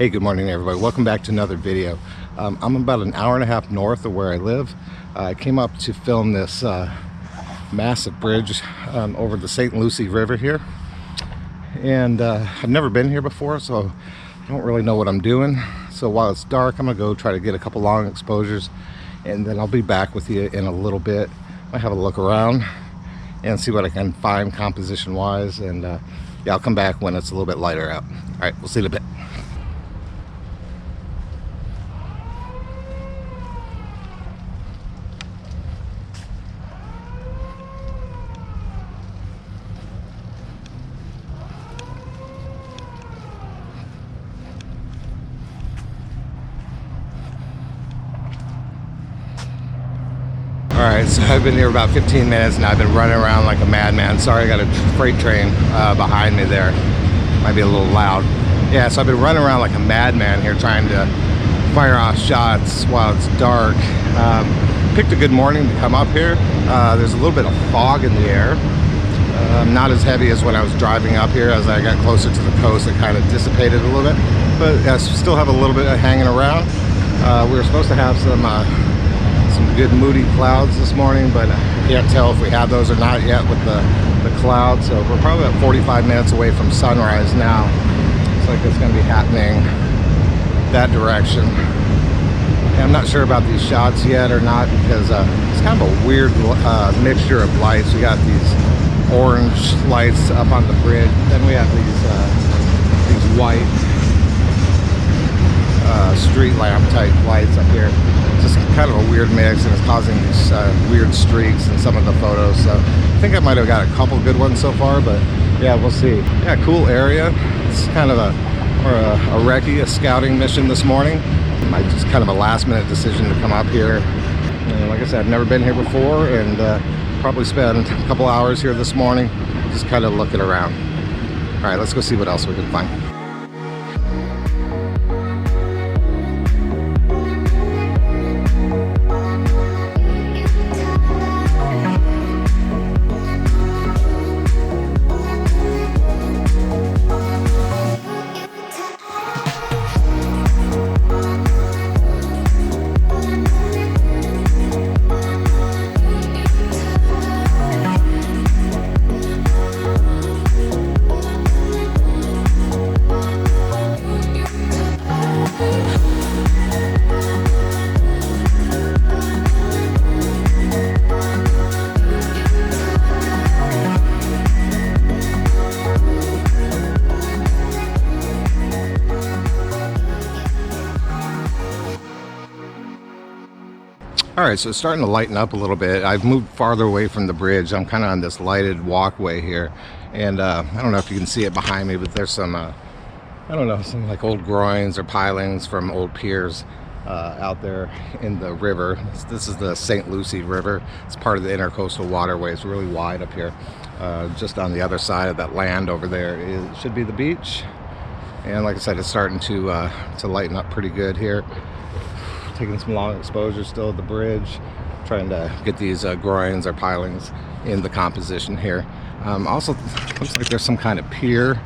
Hey, good morning everybody. Welcome back to another video. I'm about an hour and a half north of where I live. I came up to film this massive bridge over the St. Lucie River here. And I've never been here before, so I don't really know what I'm doing. So while it's dark, I'm gonna go try to get a couple long exposures, and then I'll be back with you in a little bit. I have a look around and see what I can find composition wise, and yeah, I'll come back when it's a little bit lighter out. All right, we'll see you in a bit. Alright, so I've been here about 15 minutes and I've been running around like a madman. Sorry, I got a freight train behind me there. Might be a little loud. Yeah, so I've been running around like a madman here trying to fire off shots while it's dark. Picked a good morning to come up here. There's a little bit of fog in the air. Not as heavy as when I was driving up here. As I got closer to the coast, it kind of dissipated a little bit. But I still have a little bit of hanging around. We were supposed to have some good moody clouds this morning, but I can't tell if we have those or not yet with the clouds. So we're probably about 45 minutes away from sunrise now. Looks like it's going to be happening that direction. And I'm not sure about these shots yet or not, because it's kind of a weird mixture of lights. We got these orange lights up on the bridge, then we have these white street lamp type lights up here. Just kind of a weird mix, and it's causing these weird streaks in some of the photos. So I think I might have got a couple good ones so far, but yeah, we'll see. Yeah, cool area. It's kind of a recce, a scouting mission this morning. Just kind of a last minute decision to come up here. And like I said, I've never been here before, and probably spend a couple hours here this morning just kind of looking around. All right, let's go see what else we can find. Alright, so it's starting to lighten up a little bit. I've moved farther away from the bridge. I'm kind of on this lighted walkway here, and I don't know if you can see it behind me, but there's some I don't know, some like old groins or pilings from old piers out there in the river. This is the St. Lucie River. It's part of the intercoastal waterway. It's really wide up here. Just on the other side of that land over there should be the beach, and like I said, it's starting to lighten up pretty good here. Taking some long exposures still at the bridge, trying to get these groins or pilings in the composition here. Also, looks like there's some kind of pier.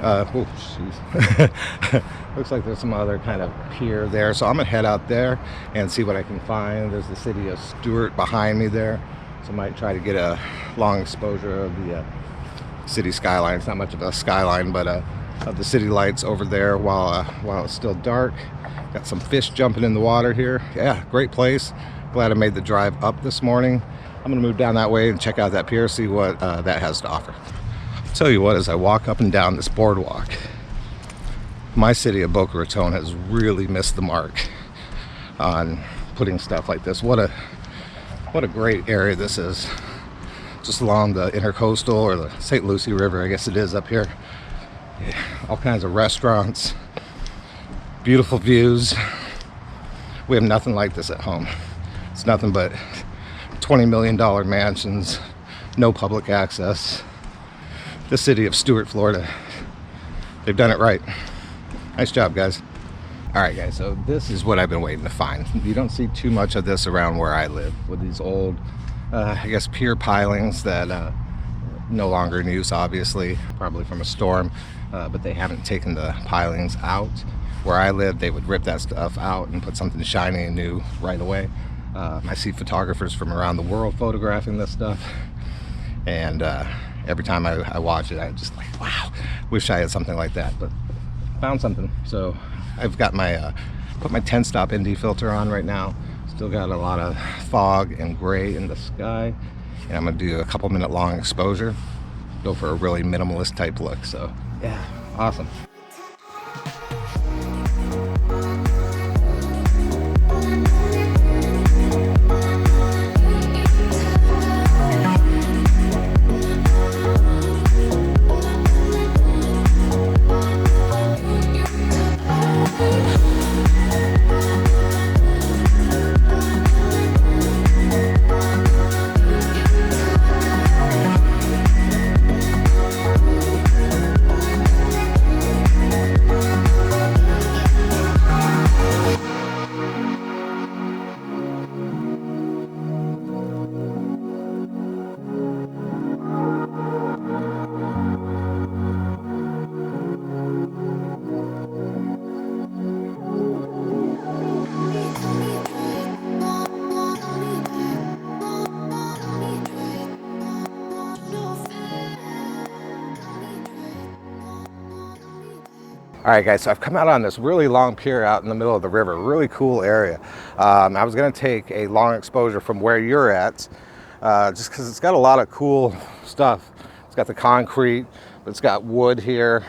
Oh, jeez. Looks like there's some other kind of pier there. So I'm gonna head out there and see what I can find. There's the city of Stuart behind me there. So I might try to get a long exposure of the city skyline. It's not much of a skyline, but of the city lights over there while it's still dark. Got some fish jumping in the water here. Yeah, great place. Glad I made the drive up this morning. I'm gonna move down that way and check out that pier, see what that has to offer. I'll tell you what, as I walk up and down this boardwalk, my city of Boca Raton has really missed the mark on putting stuff like this. What a great area this is. Just along the intercoastal, or the St. Lucie River, I guess it is up here. Yeah, all kinds of restaurants. Beautiful views. We have nothing like this at home. It's nothing but $20 million mansions, no public access. The city of Stuart, Florida. They've done it right. Nice job, guys. All right, guys, so this is what I've been waiting to find. You don't see too much of this around where I live, with these old, I guess, pier pilings that no longer in use, obviously, probably from a storm. but they haven't taken the pilings out. Where I live, they would rip that stuff out and put something shiny and new right away. I see photographers from around the world photographing this stuff, and every time I watch it, I'm just like, wow, wish I had something like that. But found something. So I've got my put my 10-stop ND filter on right now. Still got a lot of fog and gray in the sky, and I'm gonna do a couple minute long exposure, go for a really minimalist type look. So yeah, awesome. All right, guys, so I've come out on this really long pier out in the middle of the river, really cool area. I was gonna take a long exposure from where you're at, just because it's got a lot of cool stuff. It's got the concrete, but it's got wood here.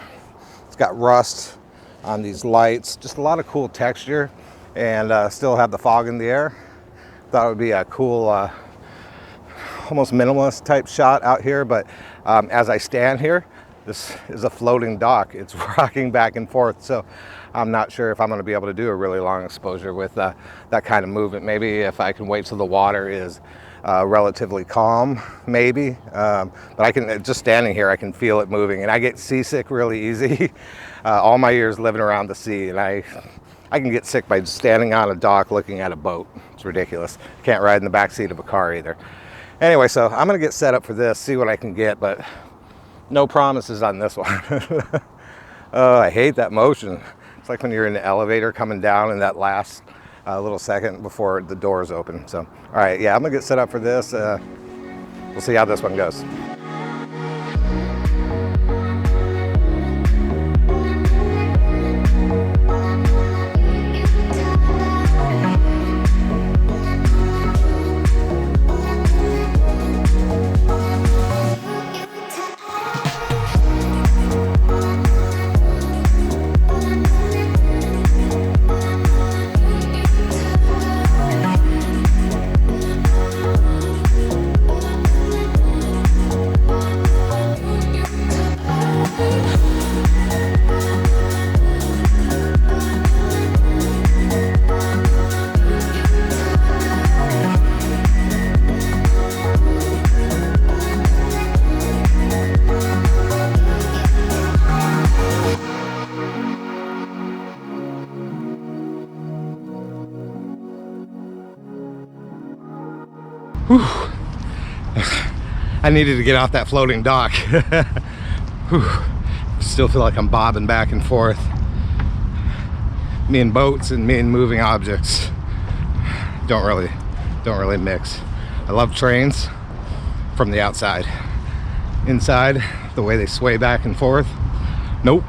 It's got rust on these lights, just a lot of cool texture, and still have the fog in the air. Thought it would be a cool, almost minimalist type shot out here, but as I stand here, this is a floating dock. It's rocking back and forth, so I'm not sure if I'm going to be able to do a really long exposure with that kind of movement. Maybe if I can wait till the water is relatively calm, maybe. But I can, just standing here, I can feel it moving, and I get seasick really easy. All my years living around the sea, and I can get sick by just standing on a dock looking at a boat. It's ridiculous. Can't ride in the back seat of a car either. Anyway, so I'm going to get set up for this, see what I can get, but no promises on this one. Oh, I hate that motion. It's like when you're in the elevator coming down in that last little second before the doors open. So, all right, yeah, I'm gonna get set up for this. We'll see how this one goes. Whew. I needed to get off that floating dock. Still feel like I'm bobbing back and forth. Me and boats and me and moving objects don't really mix. I love trains from the outside. Inside, the way they sway back and forth, nope.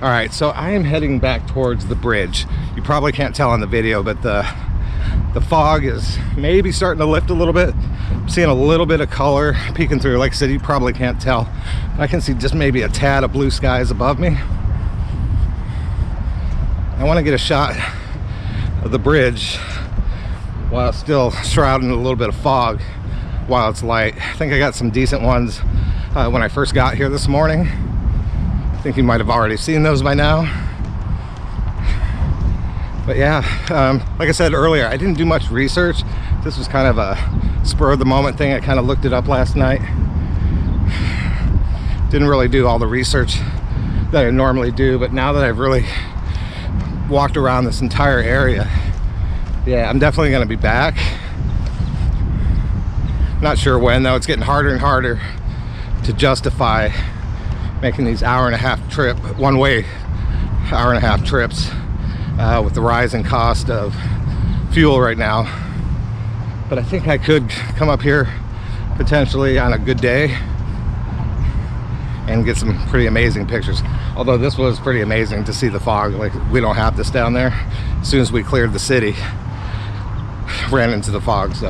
All right, so I am heading back towards the bridge. You probably can't tell on the video, but the fog is maybe starting to lift a little bit. I'm seeing a little bit of color peeking through. Like I said, you probably can't tell. I can see just maybe a tad of blue skies above me. I want to get a shot of the bridge while it's still shrouded in a little bit of fog while it's light. I think I got some decent ones when I first got here this morning. I think you might have already seen those by now. But yeah, like I said earlier, I didn't do much research. This was kind of a spur of the moment thing. I kind of looked it up last night. Didn't really do all the research that I normally do, but now that I've really walked around this entire area, yeah, I'm definitely going to be back. Not sure when though. It's getting harder and harder to to justify making these hour-and-a-half trip, one-way hour-and-a-half trips with the rising cost of fuel right now. But I think I could come up here potentially on a good day and get some pretty amazing pictures. Although this was pretty amazing to see the fog. Like, we don't have this down there. As soon as we cleared the city, ran into the fog. So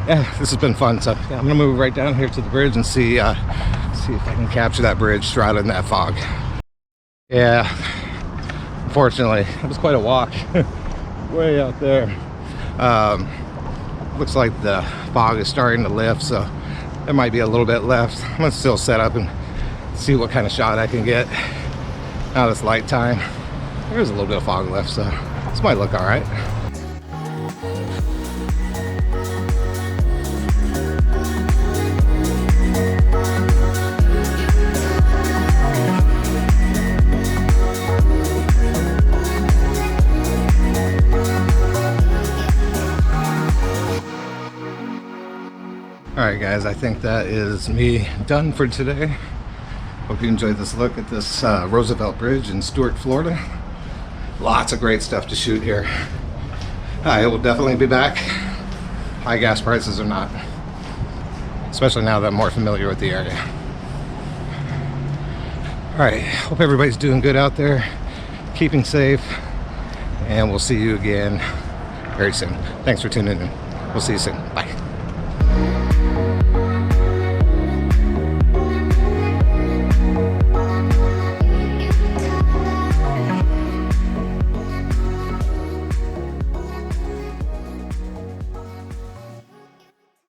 yeah, this has been fun. So yeah, I'm gonna move right down here to the bridge and see if I can capture that bridge shrouded in that fog. Yeah, unfortunately, it was quite a walk. Way out there. Looks like the fog is starting to lift, so there might be a little bit left. I'm gonna still set up and see what kind of shot I can get. Now it's light time. There's a little bit of fog left, so this might look all right. Alright guys, I think that is me done for today. Hope you enjoyed this look at this Roosevelt Bridge in Stuart, Florida. Lots of great stuff to shoot here. I will definitely be back. High gas prices or not. Especially now that I'm more familiar with the area. Alright, hope everybody's doing good out there. Keeping safe. And we'll see you again very soon. Thanks for tuning in. We'll see you soon. Bye.